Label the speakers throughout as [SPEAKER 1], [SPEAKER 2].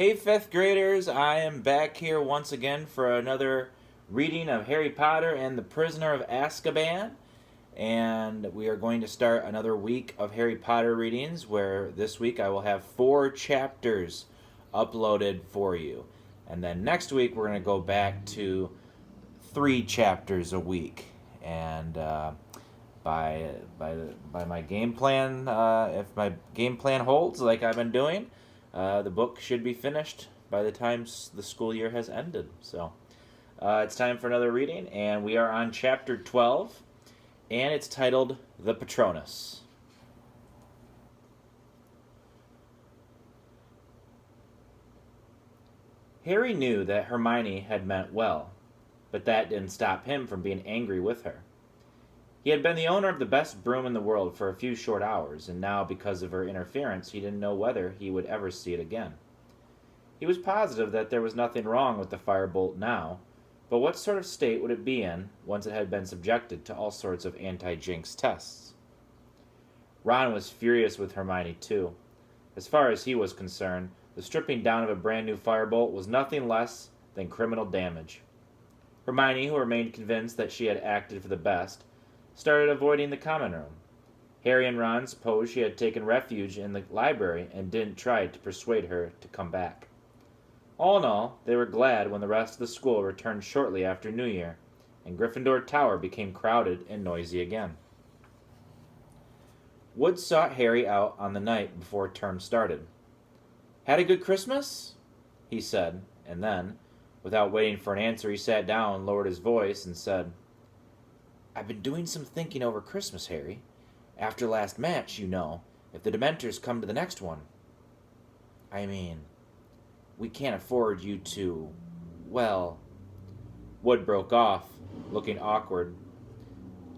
[SPEAKER 1] Hey, fifth graders, I am back here once again for another reading of Harry Potter and the Prisoner of Azkaban. And we are going to start another week of Harry Potter readings where this week I will have 4 chapters uploaded for you. And then next week we're going to go back to 3 chapters a week. And by my game plan, if my game plan holds like I've been doing, the book should be finished by the time the school year has ended. So it's time for another reading, and we are on chapter 12, and it's titled The Patronus. Harry knew that Hermione had meant well, but that didn't stop him from being angry with her. He had been the owner of the best broom in the world for a few short hours, and now, because of her interference, he didn't know whether he would ever see it again. He was positive that there was nothing wrong with the firebolt now, but what sort of state would it be in once it had been subjected to all sorts of anti-jinx tests? Ron was furious with Hermione, too. As far as he was concerned, the stripping down of a brand new firebolt was nothing less than criminal damage. Hermione, who remained convinced that she had acted for the best, started avoiding the common room. Harry and Ron supposed she had taken refuge in the library and didn't try to persuade her to come back. All in all, they were glad when the rest of the school returned shortly after New Year, and Gryffindor Tower became crowded and noisy again. Wood sought Harry out on the night before term started. "Had a good Christmas?" he said, and then, without waiting for an answer, he sat down, lowered his voice, and said, "I've been doing some thinking over Christmas, Harry. After last match, you know, if the Dementors come to the next one. I mean, we can't afford you to, well..." Wood broke off, looking awkward.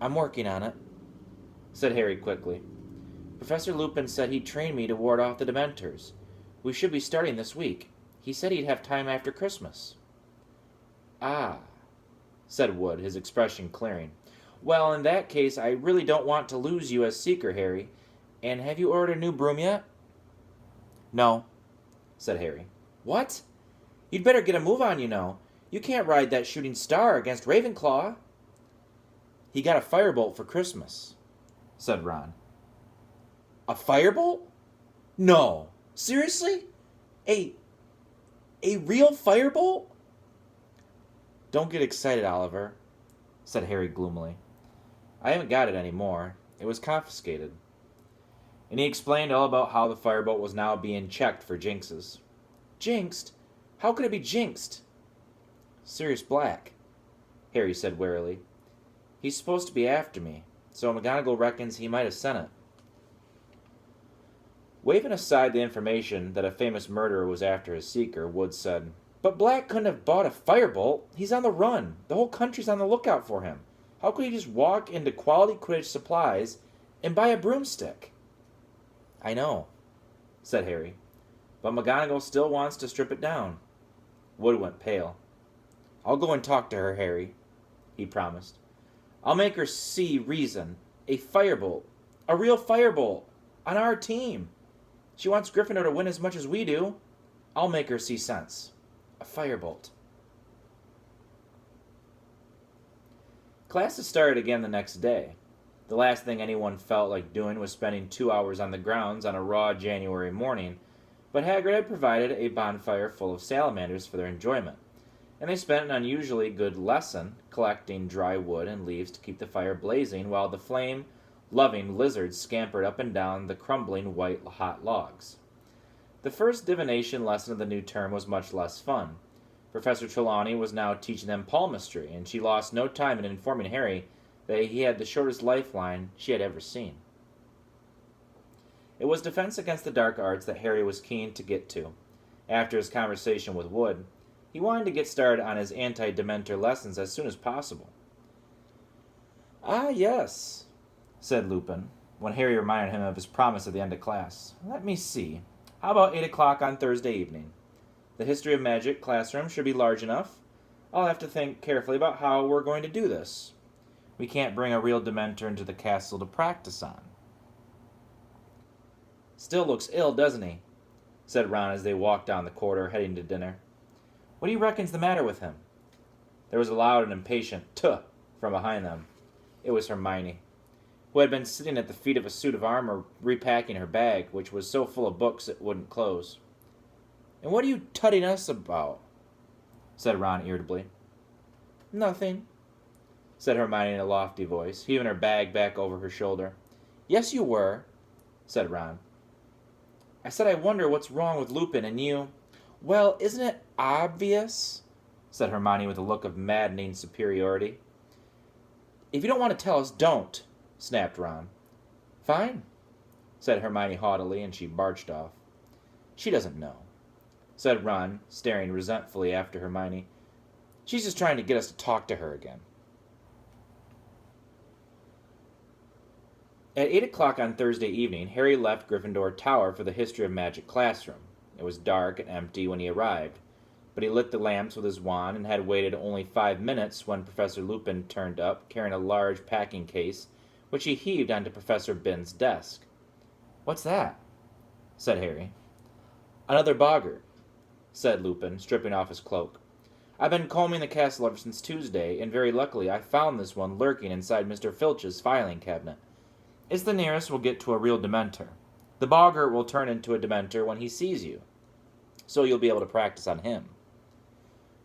[SPEAKER 1] "I'm working on it," said Harry quickly. "Professor Lupin said he'd train me to ward off the Dementors. We should be starting this week. He said he'd have time after Christmas." "Ah," said Wood, his expression clearing. "Well, in that case, I really don't want to lose you as seeker, Harry. And have you ordered a new broom yet?" "No," said Harry. "What? You'd better get a move on, you know. You can't ride that shooting star against Ravenclaw." "He got a firebolt for Christmas," said Ron. "A firebolt? No. Seriously? A real firebolt?" "Don't get excited, Oliver," said Harry gloomily. "I haven't got it anymore. It was confiscated." And he explained all about how the firebolt was now being checked for jinxes. "Jinxed? How could it be jinxed?" "Sirius Black," Harry said warily. "He's supposed to be after me, so McGonagall reckons he might have sent it." Waving aside the information that a famous murderer was after his seeker, Wood said, "But Black couldn't have bought a firebolt. He's on the run. The whole country's on the lookout for him. How could he just walk into Quality Quidditch Supplies and buy a broomstick?" "I know," said Harry, "but McGonagall still wants to strip it down." Wood went pale. "I'll go and talk to her, Harry," he promised. "I'll make her see reason. A firebolt. A real firebolt. On our team. She wants Gryffindor to win as much as we do. I'll make her see sense. A firebolt." Classes started again the next day. The last thing anyone felt like doing was spending 2 hours on the grounds on a raw January morning, but Hagrid had provided a bonfire full of salamanders for their enjoyment, and they spent an unusually good lesson collecting dry wood and leaves to keep the fire blazing while the flame-loving lizards scampered up and down the crumbling white-hot logs. The first divination lesson of the new term was much less fun. Professor Trelawney was now teaching them palmistry, and she lost no time in informing Harry that he had the shortest lifeline she had ever seen. It was defense against the dark arts that Harry was keen to get to. After his conversation with Wood, he wanted to get started on his anti-Dementor lessons as soon as possible. "Ah, yes," said Lupin, when Harry reminded him of his promise at the end of class. "Let me see. How about 8 o'clock on Thursday evening? The History of Magic classroom should be large enough. I'll have to think carefully about how we're going to do this. We can't bring a real Dementor into the castle to practice on." "Still looks ill, doesn't he?" said Ron as they walked down the corridor heading to dinner. What do you reckon's the matter with him? There was a loud and impatient "tuh" from behind them. It was Hermione, who had been sitting at the feet of a suit of armor repacking her bag, which was so full of books it wouldn't close. And what are you tutting us about? Said Ron irritably. Nothing, said Hermione in a lofty voice, heaving her bag back over her shoulder. Yes, you were, said Ron. I said I wonder what's wrong with Lupin and you. Well, isn't it obvious? Said Hermione with a look of maddening superiority. If you don't want to tell us, don't, snapped Ron. Fine, said Hermione haughtily, and she barged off. She doesn't know, said Ron, staring resentfully after Hermione. She's just trying to get us to talk to her again. At 8 o'clock on Thursday evening, Harry left Gryffindor Tower for the History of Magic classroom. It was dark and empty when he arrived, but he lit the lamps with his wand and had waited only 5 minutes when Professor Lupin turned up, carrying a large packing case, which he heaved onto Professor Binns' desk. What's that? Said Harry. Another boggart, said Lupin, stripping off his cloak. I've been combing the castle ever since Tuesday, and very luckily I found this one lurking inside Mr. Filch's filing cabinet. It's the nearest we'll get to a real Dementor. The boggart will turn into a Dementor when he sees you, so you'll be able to practice on him.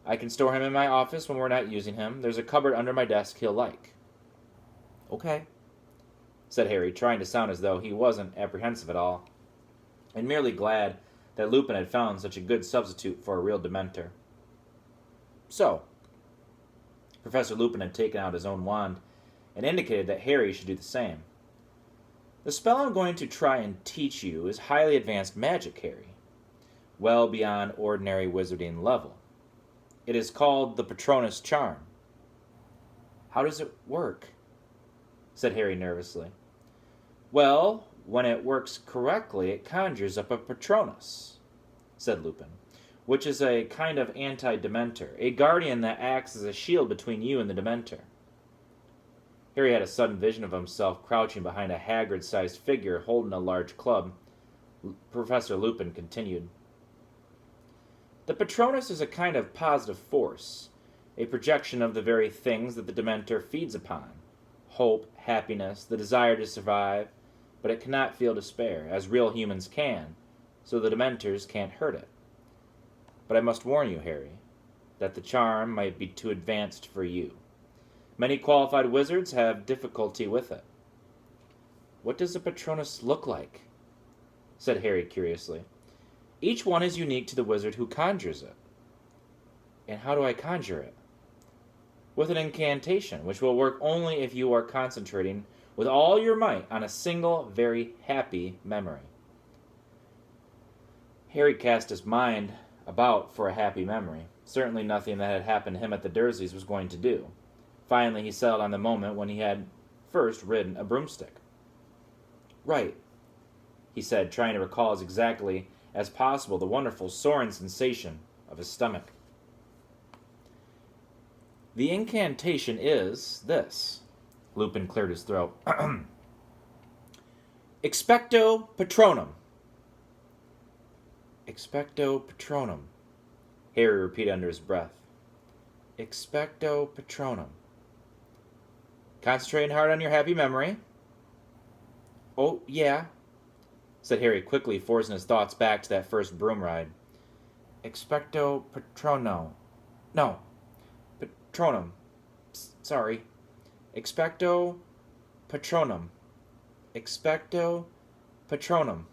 [SPEAKER 1] I can store him in my office when we're not using him. There's a cupboard under my desk he'll like. Okay, said Harry, trying to sound as though he wasn't apprehensive at all, and merely glad that Lupin had found such a good substitute for a real Dementor. So, Professor Lupin had taken out his own wand and indicated that Harry should do the same. The spell I'm going to try and teach you is highly advanced magic, Harry, well beyond ordinary wizarding level. It is called the Patronus charm. How does it work? Said Harry nervously. Well, when it works correctly, it conjures up a Patronus, said Lupin, which is a kind of anti-Dementor, a guardian that acts as a shield between you and the Dementor. Harry had a sudden vision of himself crouching behind a Hagrid-sized figure holding a large club. Professor Lupin continued. The Patronus is a kind of positive force, a projection of the very things that the Dementor feeds upon. Hope, happiness, the desire to survive, but it cannot feel despair, as real humans can, so the Dementors can't hurt it. But I must warn you, Harry, that the charm might be too advanced for you. Many qualified wizards have difficulty with it. What does a Patronus look like? Said Harry curiously. Each one is unique to the wizard who conjures it. And how do I conjure it? With an incantation, which will work only if you are concentrating with all your might on a single, very happy memory. Harry cast his mind about for a happy memory. Certainly nothing that had happened to him at the Dursleys was going to do. Finally, he settled on the moment when he had first ridden a broomstick. Right, he said, trying to recall as exactly as possible the wonderful soaring sensation of his stomach. The incantation is this. Lupin cleared his throat. Expecto Patronum. Expecto Patronum, Harry repeated under his breath. Expecto Patronum. Concentrating hard on your happy memory. Oh, yeah, said Harry quickly, forcing his thoughts back to that first broom ride. Expecto Patrono. No, Patronum. Sorry. Expecto Patronum. Expecto Patronum.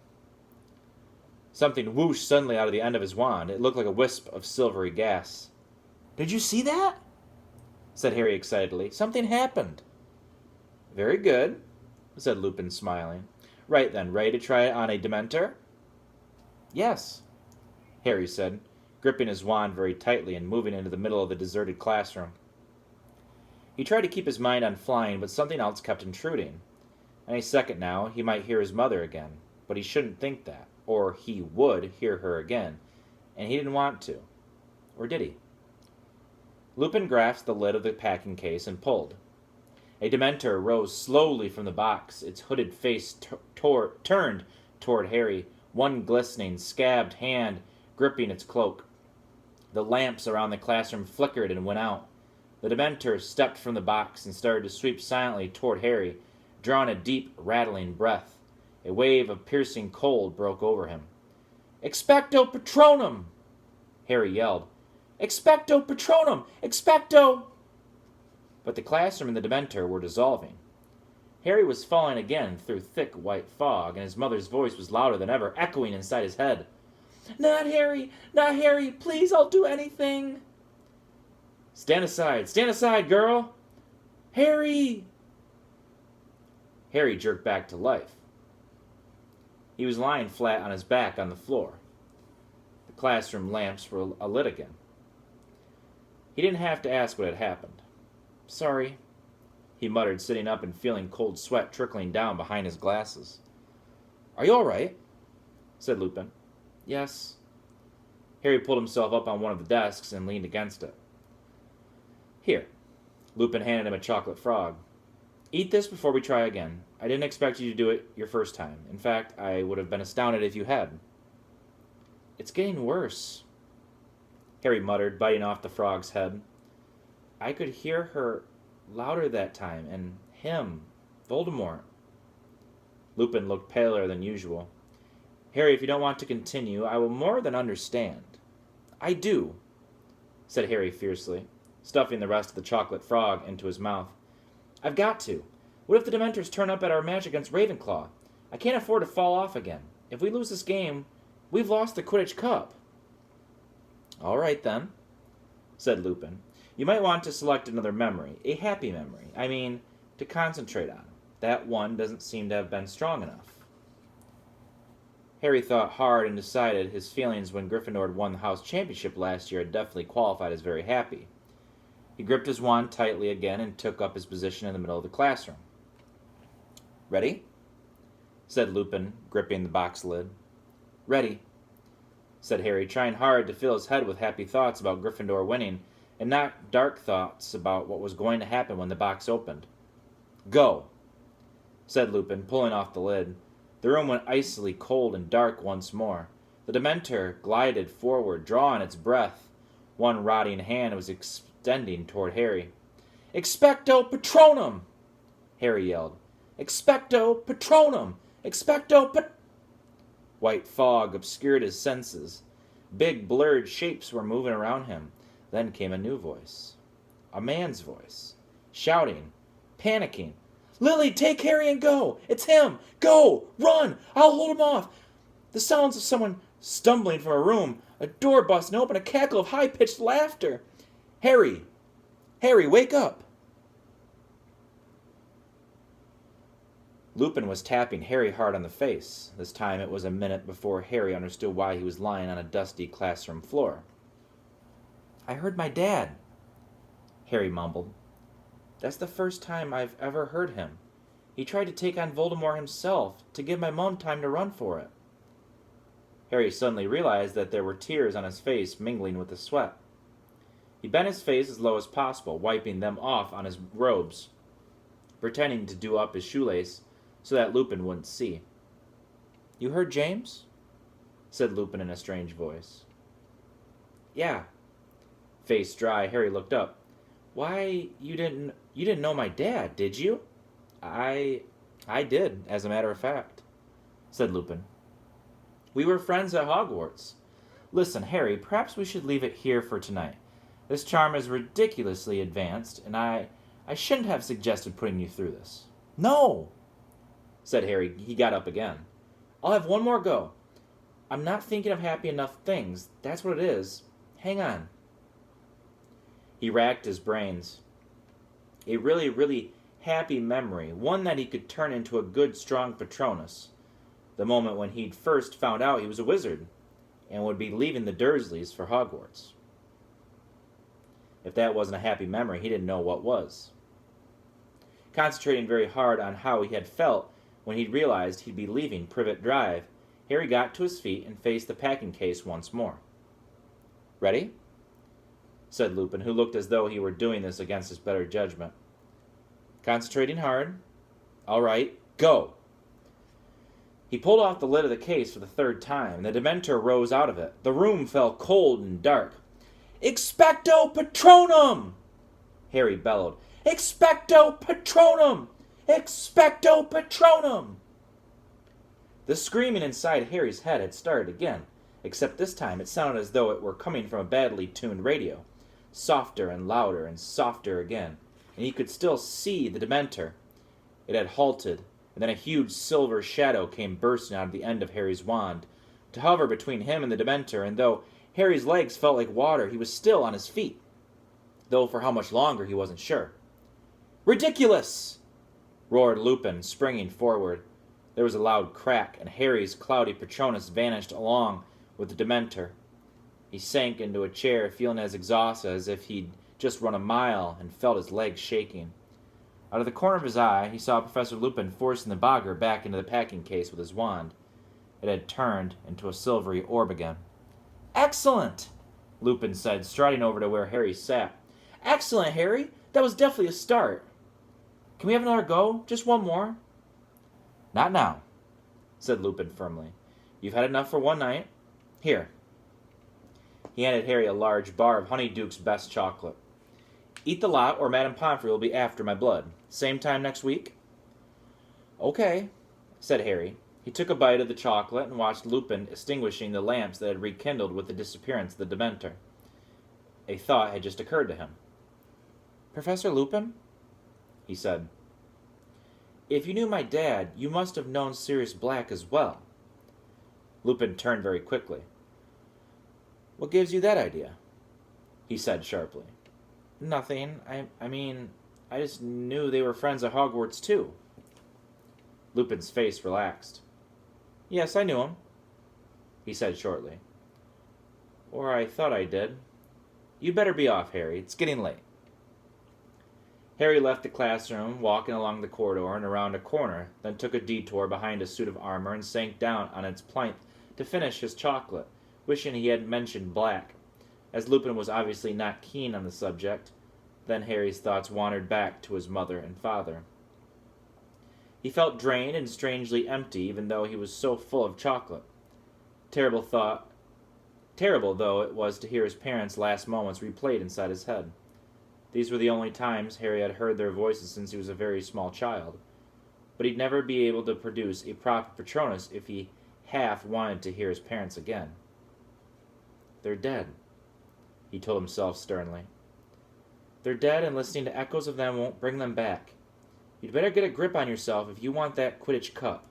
[SPEAKER 1] Something whooshed suddenly out of the end of his wand. It looked like a wisp of silvery gas. Did you see that? Said Harry excitedly. Something happened. Very good, said Lupin, smiling. Right then, ready to try it on a Dementor? Yes, Harry said, gripping his wand very tightly and moving into the middle of the deserted classroom. He tried to keep his mind on flying, but something else kept intruding. Any second now, he might hear his mother again, but he shouldn't think that, or he would hear her again, and he didn't want to. Or did he? Lupin grasped the lid of the packing case and pulled. A Dementor rose slowly from the box, its hooded face turned toward Harry, one glistening, scabbed hand gripping its cloak. The lamps around the classroom flickered and went out. The Dementor stepped from the box and started to sweep silently toward Harry, drawing a deep, rattling breath. A wave of piercing cold broke over him. "Expecto Patronum!" Harry yelled. "Expecto Patronum! Expecto!" But the classroom and the Dementor were dissolving. Harry was falling again through thick white fog, and his mother's voice was louder than ever, echoing inside his head. "Not Harry! Not Harry! Please, I'll do anything!" Stand aside, girl!" "Harry!" Harry jerked back to life. He was lying flat on his back on the floor. The classroom lamps were alit again. He didn't have to ask what had happened. "Sorry," he muttered, sitting up and feeling cold sweat trickling down behind his glasses. "Are you all right?" said Lupin. "Yes." Harry pulled himself up on one of the desks and leaned against it. "Here." Lupin handed him a chocolate frog. "Eat this before we try again. I didn't expect you to do it your first time. In fact, I would have been astounded if you had." "It's getting worse," Harry muttered, biting off the frog's head. "I could hear her louder that time, and him, Voldemort." Lupin looked paler than usual. "Harry, if you don't want to continue, I will more than understand." "I do," said Harry fiercely, stuffing the rest of the chocolate frog into his mouth. "I've got to. What if the Dementors turn up at our match against Ravenclaw? I can't afford to fall off again. If we lose this game, we've lost the Quidditch Cup." "All right, then," said Lupin. "You might want to select another memory, a happy memory. I mean, to concentrate on. That one doesn't seem to have been strong enough." Harry thought hard and decided his feelings when Gryffindor won the house championship last year had definitely qualified as very happy. He gripped his wand tightly again and took up his position in the middle of the classroom. "Ready?" said Lupin, gripping the box lid. "Ready," said Harry, trying hard to fill his head with happy thoughts about Gryffindor winning, and not dark thoughts about what was going to happen when the box opened. "Go," said Lupin, pulling off the lid. The room went icily cold and dark once more. The Dementor glided forward, drawing its breath. One rotting hand was extending toward Harry. "Expecto Patronum!" Harry yelled. "Expecto Patronum! Expecto Pat—" White fog obscured his senses. Big blurred shapes were moving around him. Then came a new voice. A man's voice. Shouting. Panicking. "Lily, take Harry and go! It's him! Go! Run! I'll hold him off!" The sounds of someone stumbling from a room, a door busting open, a cackle of high-pitched laughter. "Harry! Harry, wake up!" Lupin was tapping Harry hard on the face. This time it was a minute before Harry understood why he was lying on a dusty classroom floor. "I heard my dad," Harry mumbled. "That's the first time I've ever heard him. He tried to take on Voldemort himself, to give my mom time to run for it." Harry suddenly realized that there were tears on his face mingling with the sweat. He bent his face as low as possible, wiping them off on his robes, pretending to do up his shoelace so that Lupin wouldn't see. "You heard James?" said Lupin in a strange voice. "Yeah." Face dry, Harry looked up. "Why, you didn't know my dad, did you?" I did, as a matter of fact," said Lupin. "We were friends at Hogwarts. Listen, Harry, perhaps we should leave it here for tonight. This charm is ridiculously advanced, and I shouldn't have suggested putting you through this." "No!" said Harry. He got up again. "I'll have one more go. I'm not thinking of happy enough things. That's what it is. Hang on." He racked his brains. A really, really happy memory, one that he could turn into a good, strong Patronus. The moment when he'd first found out he was a wizard, and would be leaving the Dursleys for Hogwarts. If that wasn't a happy memory, he didn't know what was. Concentrating very hard on how he had felt when he'd realized he'd be leaving Privet Drive, Harry got to his feet and faced the packing case once more. "Ready?" said Lupin, who looked as though he were doing this against his better judgment. "Concentrating hard. All right, go." He pulled off the lid of the case for the third time, and the Dementor rose out of it. The room fell cold and dark. "Expecto Patronum!" Harry bellowed. "Expecto Patronum! Expecto Patronum!" The screaming inside Harry's head had started again, except this time it sounded as though it were coming from a badly tuned radio. Softer and louder and softer again, and he could still see the Dementor. It had halted, and then a huge silver shadow came bursting out of the end of Harry's wand, to hover between him and the Dementor, and though Harry's legs felt like water, he was still on his feet, though for how much longer he wasn't sure. "Ridiculous!" roared Lupin, springing forward. There was a loud crack, and Harry's cloudy Patronus vanished along with the Dementor. He sank into a chair, feeling as exhausted as if he'd just run a mile, and felt his legs shaking. Out of the corner of his eye, he saw Professor Lupin forcing the Boggart back into the packing case with his wand. It had turned into a silvery orb again. "Excellent!" Lupin said, striding over to where Harry sat. "Excellent, Harry! That was definitely a start. Can we have another go? Just one more?" "Not now," said Lupin firmly. "You've had enough for one night. Here." He handed Harry a large bar of Honeyduke's best chocolate. "Eat the lot, or Madame Pomfrey will be after my blood. Same time next week?" "Okay," said Harry. He took a bite of the chocolate and watched Lupin extinguishing the lamps that had rekindled with the disappearance of the Dementor. A thought had just occurred to him. "Professor Lupin?" he said. "If you knew my dad, you must have known Sirius Black as well." Lupin turned very quickly. "What gives you that idea?" he said sharply. "Nothing. I mean, I just knew they were friends at Hogwarts, too." Lupin's face relaxed. "Yes, I knew him," he said shortly. "Or I thought I did. You'd better be off, Harry. It's getting late." Harry left the classroom, walking along the corridor and around a corner, then took a detour behind a suit of armor and sank down on its plinth to finish his chocolate, wishing he hadn't mentioned Black. As Lupin was obviously not keen on the subject, then Harry's thoughts wandered back to his mother and father. He felt drained and strangely empty, even though he was so full of chocolate. Terrible though it was to hear his parents' last moments replayed inside his head. These were the only times Harry had heard their voices since he was a very small child, but he'd never be able to produce a proper Patronus if he half wanted to hear his parents again. "They're dead," he told himself sternly. "They're dead, and listening to echoes of them won't bring them back. You'd better get a grip on yourself if you want that Quidditch cup."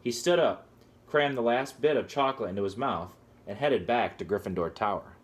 [SPEAKER 1] He stood up, crammed the last bit of chocolate into his mouth, and headed back to Gryffindor Tower.